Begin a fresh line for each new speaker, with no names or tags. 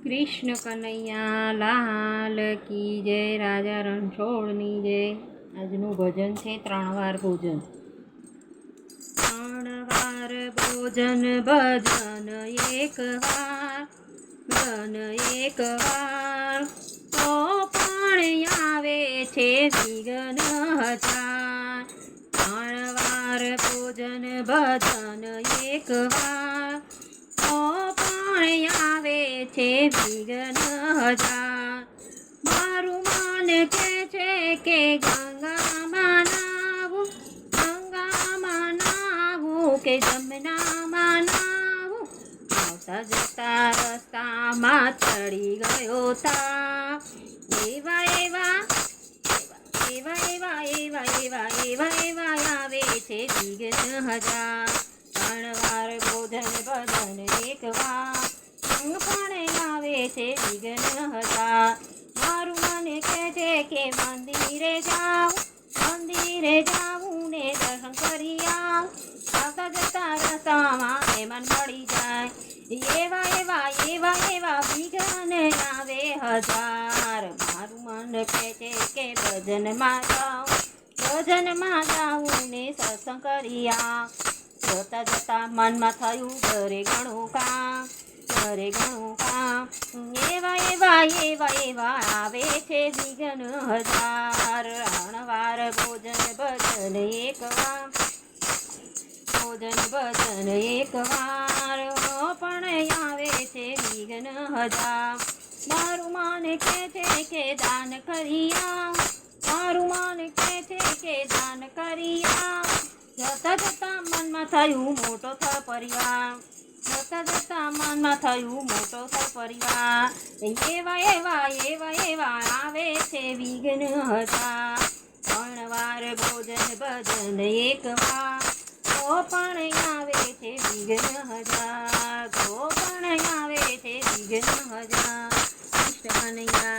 કૃષ્ણ કનૈયા લાલ કી જય, રાજા રણછોડની જય. આજનું ભજન છે 3 વાર ભોજન. 3 વાર ભોજન ભજન એક વાર, ભજન એક વાર, તો પણ આવે છે વિઘ્ન હજાર. 3 વાર ભોજન ભજન એક વાર, તો પણ આવે છે વિઘ્ન હજાર. મારું મન કહે છે કે ગંગામાં નાવું, ગંગામાં નાવું, કે જમનામાં નાવું. આવતા જતા રસ્તામાં ચડી ગયો તા. એવા એવા એવા એવા એવા એવા એવા એવા આવે છે વિઘ્ન હજાર. 3 વાર ભોજન ભજન એક વાર, પણ આવે છે વિઘ્ન હજાર. મારું મને કહે છે કે મંદિરે જાઉં ને દર્શન કરી આવ. આવતા જતા રસ્તામાં મહેમાન મળી જાય. એવા એવા એવા એવા વિઘ્ન આવે હજાર. મારું મન કહે છે કે ભજનમાં જાઉં ને સત્સંગ કરી આવ. જતા જતા મનમાં થયું ઘરે ઘણું કામ, ઘરે ઘણું કામ. એવા એવા એવા એવા આવે છે વિઘ્ન હજાર. 3 વાર ભોજન ભજન એક વાર, ભોજન ભજન એક વાર, પણ આવે છે વિઘ્ન હજાર. મારું મન કહે છે કે દાન કરી આવ, મારું મન કહે છે કે દાન કરી આવ. જતા જતા મનમાં થયું મોટો પરિવાર, જતા જતા મનમાં થયું મોટો પરિવાર. એવા એવા એવા એવા આવે છે વિઘ્ન હજાર. 3 વાર ભોજન ભજન એક વાર, તો પણ આવે છે વિઘ્ન હજાર, તો પણ આવે છે વિઘ્ન હજાર. કૃષ્ણ કનૈયા